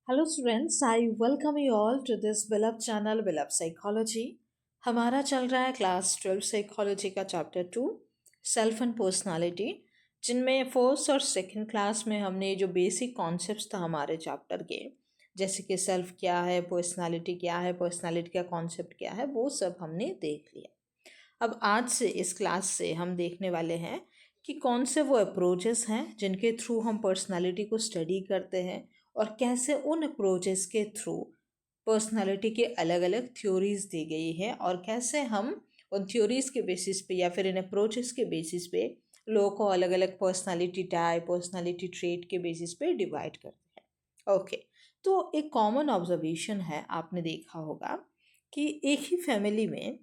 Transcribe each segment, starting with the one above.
Hello students, I welcome you all to this बेलव channel बेलव psychology. हमारा चल रहा है क्लास 12 साइकोलॉजी का चैप्टर 2 सेल्फ एंड पर्सनालिटी, जिनमें फर्स्ट और सेकंड क्लास में हमने जो बेसिक कॉन्सेप्ट्स था हमारे चैप्टर के, जैसे कि सेल्फ क्या है, पर्सनालिटी क्या है, पर्सनालिटी का कॉन्सेप्ट क्या है, वो सब हमने देख लिया। अब आज से इस क्लास से हम देखने वाले हैं कि कौन से वो अप्रोचेस हैं जिनके थ्रू हम पर्सनालिटी को स्टडी करते हैं और कैसे उन अप्रोचेस के थ्रू पर्सनालिटी के अलग अलग थ्योरीज दी गई है और कैसे हम उन थ्योरीज के बेसिस पे या फिर इन अप्रोचेस के बेसिस पे लोगों को अलग अलग पर्सनालिटी टाइप, पर्सनालिटी ट्रेट के बेसिस पे डिवाइड करते हैं। ओके, तो एक कॉमन ऑब्जर्वेशन है, आपने देखा होगा कि एक ही फैमिली में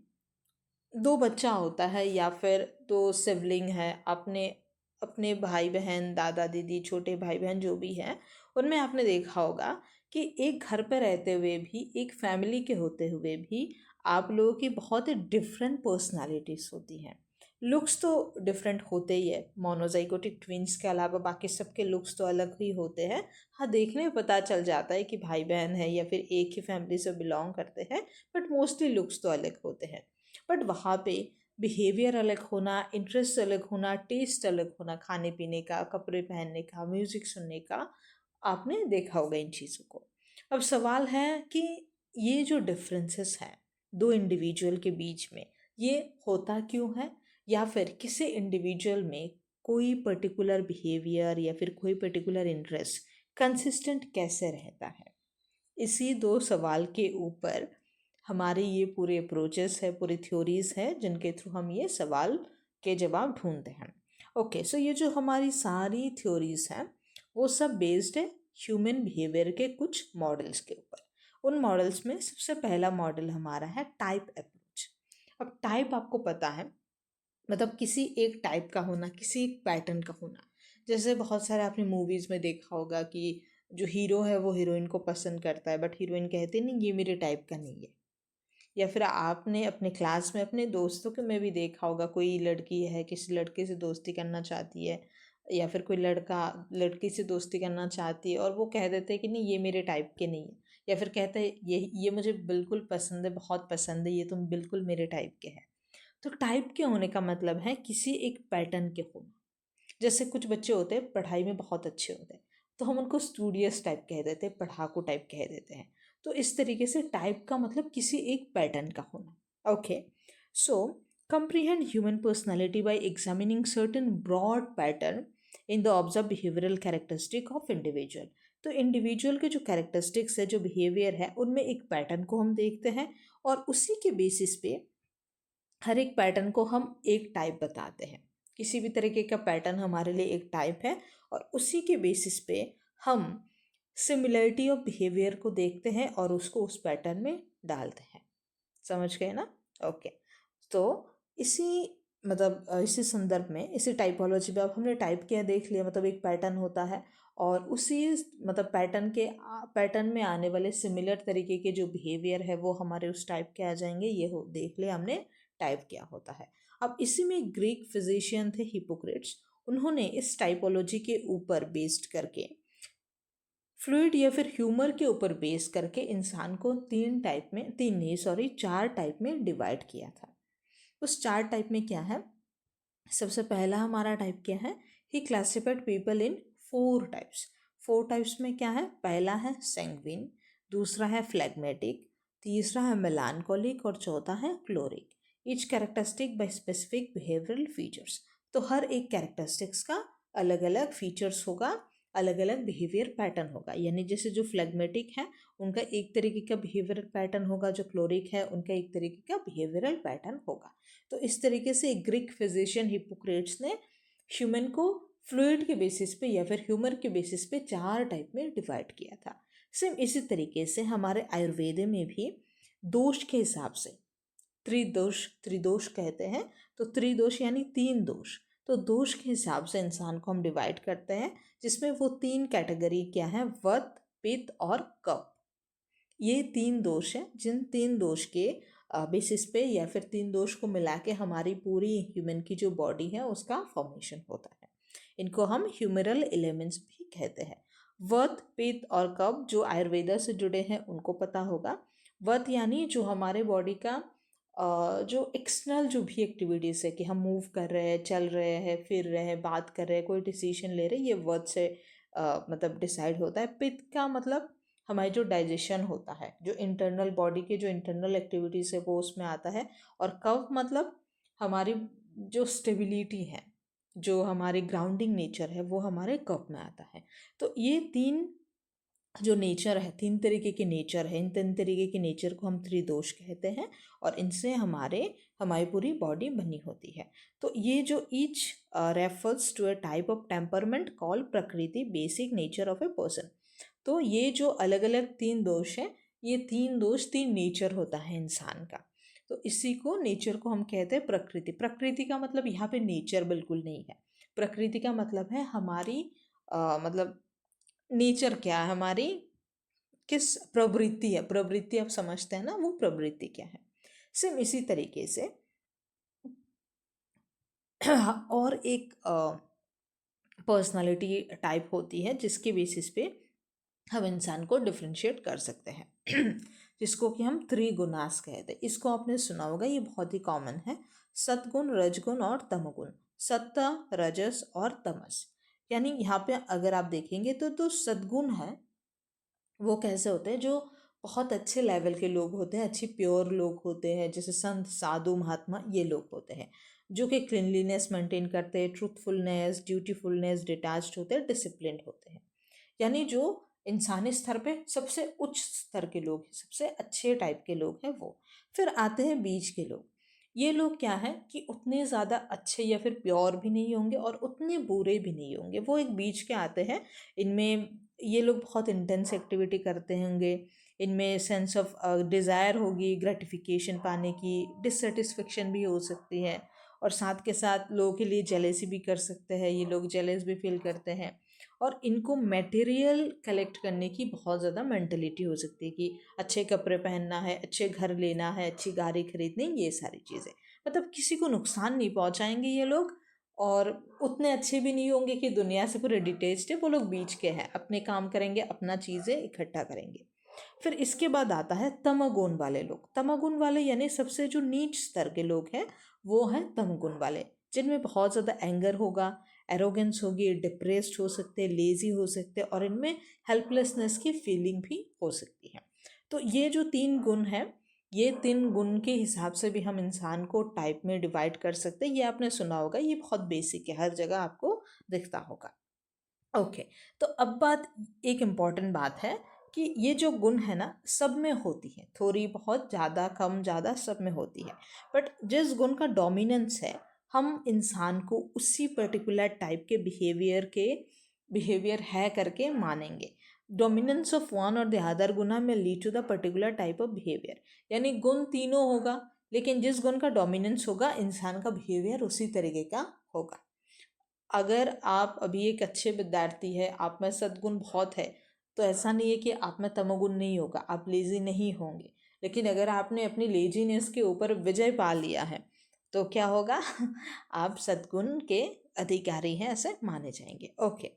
दो बच्चा होता है या फिर दो सिबलिंग है, अपने अपने भाई बहन, दादा दीदी, छोटे भाई बहन जो भी हैं, उनमें आपने देखा होगा कि एक घर पे रहते हुए भी, एक फैमिली के होते हुए भी आप लोगों की बहुत ही डिफरेंट पर्सनालिटीज होती हैं। लुक्स तो डिफरेंट होते ही है, मोनोजाइगोटिक ट्विंस के अलावा बाकी सबके लुक्स तो अलग ही होते हैं। हाँ, देखने में पता चल जाता है कि भाई बहन है या फिर एक ही फैमिली से बिलोंग करते हैं, बट मोस्टली लुक्स तो अलग होते हैं। बट वहाँ पे बिहेवियर अलग होना, इंटरेस्ट अलग होना, टेस्ट अलग होना, खाने पीने का, कपड़े पहनने का, म्यूजिक सुनने का, आपने देखा होगा इन चीज़ों को। अब सवाल है कि ये जो डिफरेंसेस हैं दो इंडिविजुअल के बीच में, ये होता क्यों है, या फिर किसी इंडिविजुअल में कोई पर्टिकुलर बिहेवियर या फिर कोई पर्टिकुलर इंटरेस्ट कंसिस्टेंट कैसे रहता है। इसी दो सवाल के ऊपर हमारे ये पूरे अप्रोचेस है, पूरी थ्योरीज है, जिनके थ्रू हम ये सवाल के जवाब ढूंढते हैं। ओके, सो ये जो हमारी सारी थ्योरीज हैं वो सब बेस्ड है ह्यूमन बिहेवियर के कुछ मॉडल्स के ऊपर। उन मॉडल्स में सबसे पहला मॉडल हमारा है टाइप अप्रोच। अब टाइप आपको पता है, मतलब किसी एक टाइप का होना, किसी एक पैटर्न का होना। जैसे बहुत सारे आपने मूवीज़ में देखा होगा कि जो हीरो है वो हीरोइन को पसंद करता है, बट हीरोइन कहती नहीं ये मेरे टाइप का नहीं है। या फिर आपने अपने क्लास में अपने दोस्तों के में भी देखा होगा, कोई लड़की है किसी लड़के से दोस्ती करना चाहती है, या फिर कोई लड़का लड़की से दोस्ती करना चाहती है और वो कह देते हैं कि नहीं ये मेरे टाइप के नहीं है, या फिर कहते हैं ये मुझे बिल्कुल पसंद है, बहुत पसंद है, ये तुम बिल्कुल मेरे टाइप के हैं। तो टाइप के होने का मतलब है किसी एक पैटर्न के होना। जैसे कुछ बच्चे होते हैं पढ़ाई में बहुत अच्छे होते हैं, तो हम उनको स्टूडियस टाइप कह देते हैं, पढ़ाकू टाइप कह देते हैं। तो इस तरीके से टाइप का मतलब किसी एक पैटर्न का होना। Okay, so comprehend human personality by examining certain broad pattern in the observed behavioral characteristic of individual। तो इंडिविजुअल के जो कैरेक्टरिस्टिक्स है, जो बिहेवियर है, उनमें एक पैटर्न को हम देखते हैं और उसी के बेसिस पे हर एक पैटर्न को हम एक टाइप बताते हैं। किसी भी तरीके का पैटर्न हमारे लिए एक टाइप है और उसी के बेसिस पे हम सिमिलरिटी ऑफ बिहेवियर को देखते हैं और उसको उस पैटर्न में डालते हैं। समझ गए ना? ओके, तो इसी इसी संदर्भ में, इसी टाइपोलॉजी में अब हमने टाइप क्या देख लिया, मतलब एक पैटर्न होता है और उसी पैटर्न में आने वाले सिमिलर तरीके के जो बिहेवियर है वो हमारे उस टाइप के आ जाएंगे। ये हो देख लिया हमने टाइप क्या होता है। अब इसी में ग्रीक फिजिशियन थे हिपोक्रेट्स, उन्होंने इस टाइपोलॉजी के ऊपर बेस्ड करके, फ्लूइड या फिर ह्यूमर के ऊपर बेस करके इंसान को चार टाइप में डिवाइड किया था। उस चार टाइप में क्या है, सबसे पहला हमारा टाइप क्या है, he classified people in four types. Four types में क्या है, पहला है सैंग्विन, दूसरा है फ्लैग्मेटिक, तीसरा है मेलानकोलिक और चौथा है choleric. Each characteristic by specific behavioural features. तो हर एक कैरेक्टरिस्टिक्स का अलग अलग फीचर्स होगा, अलग अलग बिहेवियर पैटर्न होगा। यानी जैसे जो फ्लैग्मेटिक है उनका एक तरीके का बिहेवियरल पैटर्न होगा, जो क्लोरिक है उनका एक तरीके का बिहेवियरल पैटर्न होगा। तो इस तरीके से ग्रीक फिजिशियन हिपोक्रेट्स ने ह्यूमन को फ्लूइड के बेसिस पे या फिर ह्यूमर के बेसिस पे चार टाइप में डिवाइड किया था। सेम इसी तरीके से हमारे आयुर्वेद में भी दोष के हिसाब से त्रिदोष कहते हैं। तो त्रिदोष यानी तीन दोष। तो दोष के हिसाब से इंसान को हम डिवाइड करते हैं, जिसमें वो तीन कैटेगरी क्या है, वत, पित्त और कफ। ये तीन दोष हैं, जिन तीन दोष के बेसिस पे या फिर तीन दोष को मिला के हमारी पूरी ह्यूमन की जो बॉडी है उसका फॉर्मेशन होता है। इनको हम ह्यूमरल एलिमेंट्स भी कहते हैं। वत, पित्त और कफ जो आयुर्वेदा से जुड़े हैं उनको पता होगा। वत यानी जो हमारे बॉडी का जो एक्सटर्नल जो भी एक्टिविटीज़ है कि हम मूव कर रहे हैं, चल रहे हैं, फिर रहे हैं, बात कर रहे हैं, कोई डिसीजन ले रहे हैं, ये वत से मतलब डिसाइड होता है। पित्त का मतलब हमारी जो डाइजेशन होता है, जो इंटरनल बॉडी के जो इंटरनल एक्टिविटीज़ है वो उसमें आता है। और कफ मतलब हमारी जो स्टेबिलिटी है, जो हमारी ग्राउंडिंग नेचर है, वो हमारे कफ में आता है। तो ये तीन जो नेचर है, तीन तरीके के नेचर है, इन तीन तरीके के नेचर को हम त्रिदोष कहते हैं और इनसे हमारी पूरी बॉडी बनी होती है। तो ये जो each refers to a type of temperament call prakriti basic nature of a person. तो ये जो अलग अलग तीन दोष हैं, ये तीन दोष तीन नेचर होता है इंसान का। तो इसी को नेचर को हम कहते हैं प्रकृति। प्रकृति का मतलब यहाँ पे नेचर बिल्कुल नहीं है। प्रकृति का मतलब है हमारी मतलब नेचर क्या है, हमारी किस प्रवृत्ति है, प्रवृत्ति आप समझते हैं ना, वो प्रवृत्ति क्या है। सेम इसी तरीके से और एक पर्सनालिटी टाइप होती है जिसके बेसिस पे हम इंसान को डिफ्रेंशिएट कर सकते हैं जिसको कि हम त्रिगुणास कहते हैं। इसको आपने सुना होगा, ये बहुत ही कॉमन है। सतगुण, रजगुण और तमगुण। सत्व, रजस और तमस। यानी यहाँ पे अगर आप देखेंगे तो सद्गुण है वो कैसे होते हैं, जो बहुत अच्छे लेवल के लोग होते हैं, अच्छी प्योर लोग होते हैं, जैसे संत, साधु, महात्मा, ये लोग होते हैं जो कि क्लिनलीनेस मेंटेन करते हैं, ट्रूथफुलनेस, ड्यूटीफुलनेस, डिटैच्ड होते हैं, डिसिप्लिन्ड होते हैं। यानी जो इंसानी स्तर पे सबसे उच्च स्तर के लोग हैं, सबसे अच्छे टाइप के लोग हैं वो। फिर आते हैं बीच के लोग। ये लोग क्या है कि उतने ज़्यादा अच्छे या फिर प्योर भी नहीं होंगे और उतने बुरे भी नहीं होंगे, वो एक बीच के आते हैं। इनमें ये लोग बहुत इंटेंस एक्टिविटी करते होंगे, इनमें सेंस ऑफ डिज़ायर होगी ग्रेटिफिकेशन पाने की, डिससेटिस्फेक्शन भी हो सकती है, और साथ के साथ लोगों के लिए जेलेसी भी कर सकते हैं, ये लोग जेलस भी फील करते हैं। और इनको मटेरियल कलेक्ट करने की बहुत ज़्यादा मेंटलिटी हो सकती है कि अच्छे कपड़े पहनना है, अच्छे घर लेना है, अच्छी गाड़ी खरीदनी, ये सारी चीज़ें। मतलब किसी को नुकसान नहीं पहुंचाएंगे ये लोग, और उतने अच्छे भी नहीं होंगे कि दुनिया से पूरे डिटेच्ड है। वो लोग बीच के हैं, अपने काम करेंगे, अपना चीज़ें इकट्ठा करेंगे। फिर इसके बाद आता है तमगुण वाले लोग। तमगुण वाले यानी सबसे जो नीच स्तर के लोग हैं वो हैं तमगुण वाले, जिनमें बहुत ज़्यादा एंगर होगा, एरोगेंस होगी, डिप्रेस्ड हो सकते, लेजी हो सकते, और इनमें हेल्पलेसनेस की फीलिंग भी हो सकती है। तो ये जो तीन गुण हैं, ये तीन गुण के हिसाब से भी हम इंसान को टाइप में डिवाइड कर सकते हैं। ये आपने सुना होगा, ये बहुत बेसिक है, हर जगह आपको दिखता होगा। ओके, तो अब एक इम्पॉर्टेंट बात है कि ये जो गुण है ना सब में होती है, थोड़ी बहुत, ज़्यादा कम ज़्यादा सब में होती है। बट जिस गुण का डोमिनेंस है, हम इंसान को उसी पर्टिकुलर टाइप के बिहेवियर है करके मानेंगे। डोमिनेंस ऑफ वन और द अदर गुना में lead to the particular type of behaviour. यानी गुण तीनों होगा, लेकिन जिस गुण का डोमिनेंस होगा इंसान का बिहेवियर उसी तरीके का होगा। अगर आप अभी एक अच्छे विद्यार्थी है, आप में सद्गुण बहुत है, तो ऐसा नहीं है कि आप में तमोगुण नहीं होगा, आप लेजी नहीं होंगे। लेकिन अगर आपने अपनी लेजीनेस के ऊपर विजय पा लिया है तो क्या होगा आप सद्गुण के अधिकारी हैं, ऐसे माने जाएंगे। ओके,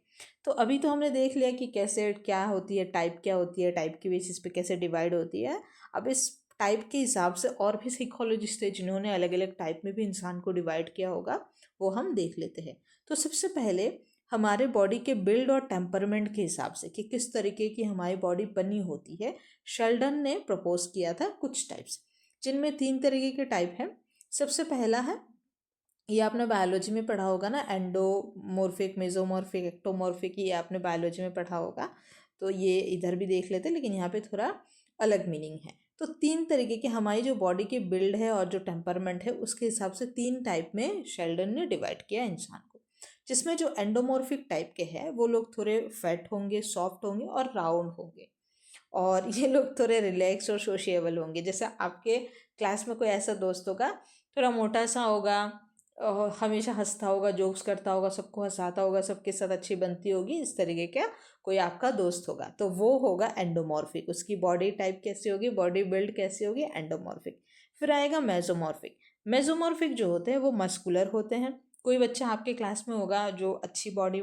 तो अभी तो हमने देख लिया कि कैसे क्या होती है, टाइप क्या होती है, टाइप के बेसिस पे कैसे डिवाइड होती है। अब इस टाइप के हिसाब से और भी साइकोलॉजिस्ट थे जिन्होंने अलग अलग टाइप में भी इंसान को डिवाइड किया होगा, वो हम देख लेते हैं। तो सबसे पहले हमारे बॉडी के बिल्ड और टेम्परमेंट के हिसाब से कि किस तरीके की हमारी बॉडी बनी होती है, शेल्डन ने प्रपोज किया था कुछ टाइप्स, जिनमें तीन तरीके के टाइप हैं। सबसे पहला है, ये आपने बायोलॉजी में पढ़ा होगा ना, एंडोमॉर्फिक, मेसोमॉर्फिक, एक्टोमॉर्फिक, ये आपने बायोलॉजी में पढ़ा होगा। तो ये इधर भी देख लेते, लेकिन यहाँ पे थोड़ा अलग मीनिंग है। तो तीन तरीके की हमारी जो बॉडी की बिल्ड है और जो टेम्परमेंट है उसके हिसाब से तीन टाइप में शेल्डन ने डिवाइड किया इंसान को। जिसमें जो एंडोमॉर्फिक टाइप के हैं वो लोग थोड़े फैट होंगे, सॉफ्ट होंगे और राउंड होंगे, और ये लोग थोड़े रिलैक्स और सोशिएबल होंगे। जैसे आपके क्लास में कोई ऐसा दोस्त होगा, थोड़ा मोटा सा होगा, हमेशा हंसता होगा, जोक्स करता होगा, सबको हंसाता होगा, सबके साथ अच्छी बनती होगी, इस तरीके का कोई आपका दोस्त होगा, तो वो होगा एंडोमॉर्फिक। उसकी बॉडी टाइप कैसी होगी, बॉडी बिल्ड कैसी होगी, एंडोमॉर्फिक। फिर आएगा मेसोमॉर्फिक। मेसोमॉर्फिक जो होते हैं वो मस्कुलर होते हैं, कोई बच्चा आपके क्लास में होगा जो अच्छी बॉडी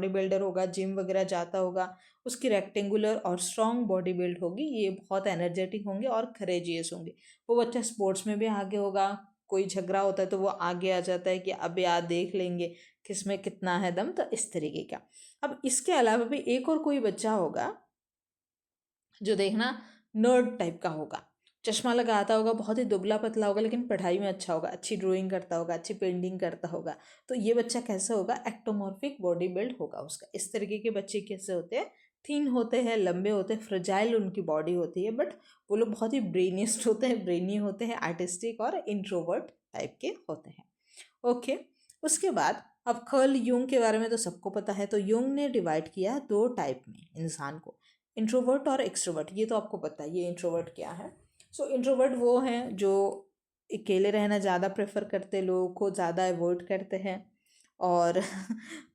बिल्डर होगा, जिम वगैरह जाता होगा, उसकी रेक्टेंगुलर और स्ट्रॉन्ग बॉडी बिल्ड होगी, ये बहुत एनर्जेटिक होंगे और करेजियस होंगे। वो बच्चा स्पोर्ट्स में भी आगे होगा, कोई झगड़ा होता है तो वो आगे आ जाता है कि अब यार देख लेंगे किसमें कितना है दम, तो इस तरीके का। अब इसके अलावा भी एक और कोई बच्चा होगा जो देखना नर्ड टाइप का होगा, चश्मा लगाता होगा, बहुत ही दुबला पतला होगा, लेकिन पढ़ाई में अच्छा होगा, अच्छी ड्राइंग करता होगा, अच्छी पेंटिंग करता होगा। तो ये बच्चा कैसा होगा, एक्टोमॉर्फिक बॉडी बिल्ड होगा उसका। इस तरीके के बच्चे कैसे होते हैं, थीन होते हैं, लंबे होते हैं, फ्रजाइल उनकी बॉडी होती है, बट वो लोग बहुत ही ब्रेनिस्ट होते हैं, ब्रेनी होते हैं, आर्टिस्टिक और इंट्रोवर्ट टाइप के होते हैं। ओके, उसके बाद अब कर्ल यूंग के बारे में तो सबको पता है। तो यूंग ने डिवाइड किया दो टाइप में इंसान को, इंट्रोवर्ट और एक्सट्रोवर्ट। ये तो आपको पता है ये इंट्रोवर्ट क्या है। सो इंट्रोवर्ट वो हैं जो अकेले रहना ज़्यादा प्रेफर करते, लोगों को ज़्यादा अवॉइड करते हैं, और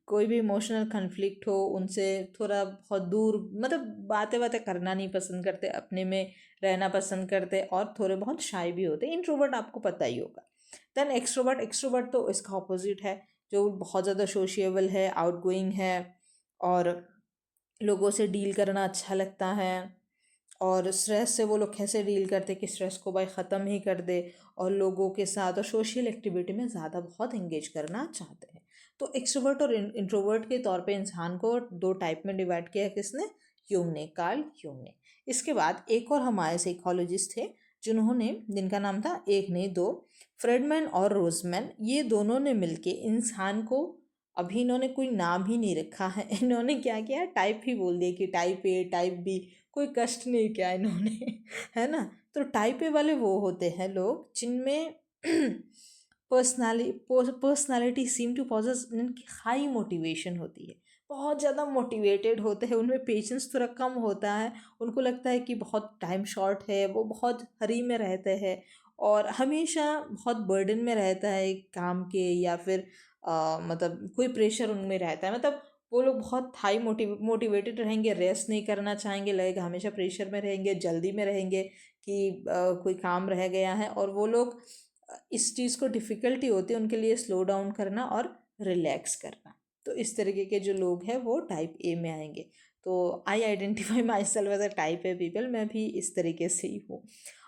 कोई भी इमोशनल कन्फ्लिक्ट हो उनसे थोड़ा बहुत दूर, मतलब बातें बातें करना नहीं पसंद करते, अपने में रहना पसंद करते, और थोड़े बहुत शाय भी होते। इंट्रोवर्ट आपको पता ही होगा। देन एक्सट्रोवर्ट, एक्सट्रोवर्ट तो इसका ऑपोजिट है, जो बहुत ज़्यादा सोशिएबल है, आउटगोइंग है, और लोगों से डील करना अच्छा लगता है। और स्ट्रेस से वो लोग कैसे डील करते कि स्ट्रेस को भाई ख़त्म ही कर दे, और लोगों के साथ और सोशल एक्टिविटी में ज़्यादा बहुत इंगेज करना चाहते हैं। तो एक्सट्रोवर्ट और इंट्रोवर्ट के तौर पे इंसान को दो टाइप में डिवाइड किया है, किसने, यूंग ने, कार्ल यूंग ने। इसके बाद एक और हमारे साइकोलॉजिस्ट थे जिन्होंने, जिनका नाम था, एक नहीं दो, फ्रेडमैन और रोजमैन, ये दोनों ने मिलके इंसान को, अभी इन्होंने कोई नाम ही नहीं रखा है, इन्होंने क्या किया, टाइप ही बोल दिया कि टाइप ए, टाइप बी, कोई कष्ट नहीं किया इन्होंने है ना। तो टाइप ए वाले वो होते हैं लोग जिनमें पर्सनालिटी सीम टू पॉजेस इनकी हाई मोटिवेशन होती है, बहुत ज़्यादा मोटिवेटेड होते हैं, उनमें पेशेंस थोड़ा कम होता है, उनको लगता है कि बहुत टाइम शॉर्ट है, वो बहुत हरी में रहते हैं, और हमेशा बहुत बर्डन में रहता है काम के, या फिर मतलब कोई प्रेशर उनमें रहता है, मतलब वो लोग बहुत हाई मोटिवेटेड रहेंगे, रेस्ट नहीं करना चाहेंगे, लगेगा हमेशा प्रेशर में रहेंगे, जल्दी में रहेंगे कि कोई काम रह गया है, और वो लोग इस चीज़ को डिफ़िकल्टी होती है उनके लिए स्लो डाउन करना और रिलैक्स करना। तो इस तरीके के जो लोग हैं वो टाइप ए में आएंगे। तो I identify myself as a type A people, मैं भी इस तरीके से ही हूँ।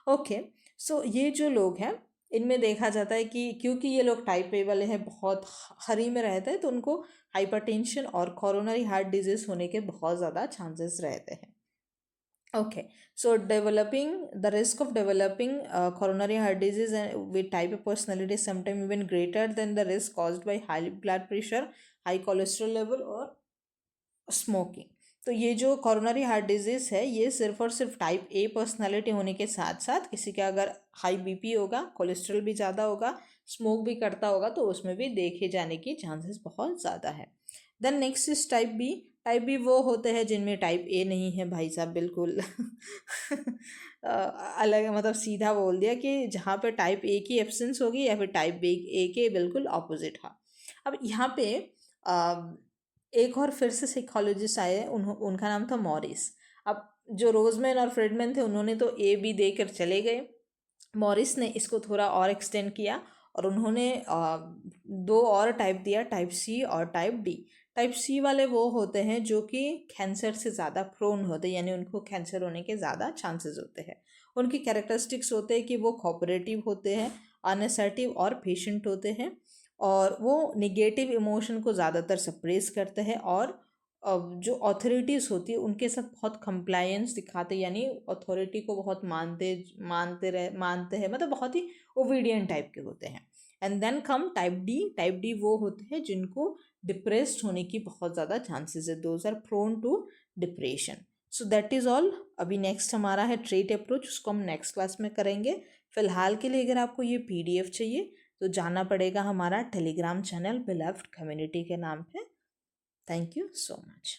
ओके, सो ये जो लोग हैं इनमें देखा जाता है कि क्योंकि ये लोग टाइप ए वाले हैं, बहुत हरी में रहते हैं, तो उनको हाइपरटेंशन और कोरोनरी हार्ट डिजीज़ होने के बहुत ज़्यादा चांसेस रहते हैं। Okay, so developing the risk of developing coronary heart disease and with type of personality is sometimes even greater than the risk caused by high blood pressure, high cholesterol level और smoking. तो ये जो coronary heart disease है ये सिर्फ और सिर्फ type A personality होने के साथ साथ किसी का अगर हाई बीपी होगा, कोलेस्ट्रॉल भी ज़्यादा होगा, स्मोक भी करता होगा, तो उसमें भी देखे जाने की चांसेस बहुत ज़्यादा है। Then next is type B. Type B वो होते हैं जिनमें टाइप ए नहीं है भाई साहब, बिल्कुल अलग, मतलब सीधा बोल दिया कि जहाँ पे टाइप ए की एब्सेंस होगी या फिर टाइप बी ए के बिल्कुल ऑपोजिट। हाँ, अब यहाँ पे एक और फिर से साइकोलॉजिस्ट आए, उनका नाम था मॉरिस। अब जो रोजमैन और फ्रेडमैन थे उन्होंने तो ए बी देकर चले गए, मॉरिस ने इसको थोड़ा और एक्सटेंड किया और उन्होंने दो और टाइप दिया, टाइप सी और टाइप डी। टाइप सी वाले वो होते हैं जो कि कैंसर से ज़्यादा प्रोन होते हैं, यानी उनको कैंसर होने के ज़्यादा चांसेस होते हैं। उनकी कैरेक्टरिस्टिक्स होते हैं कि वो कोऑपरेटिव होते हैं, अनअसर्टिव और पेशेंट होते हैं, और वो निगेटिव इमोशन को ज़्यादातर सप्रेस करते हैं, और जो अथॉरिटीज़ होती है उनके साथ बहुत कंप्लायंस दिखाते हैं, यानी अथॉरिटी को बहुत मानते हैं, मतलब बहुत ही ओबीडियंट टाइप के होते हैं। And then come type D. Type D वो होते हैं जिनको डिप्रेस्ड होने की बहुत ज़्यादा चांसेस है, those are prone to depression. So that is all. अभी नेक्स्ट हमारा है ट्रेट अप्रोच, उसको हम नेक्स्ट क्लास में करेंगे। फिलहाल के लिए अगर आपको ये PDF चाहिए तो जाना पड़ेगा हमारा टेलीग्राम चैनल बिलव्ड कम्युनिटी के नाम पे। Thank you so much.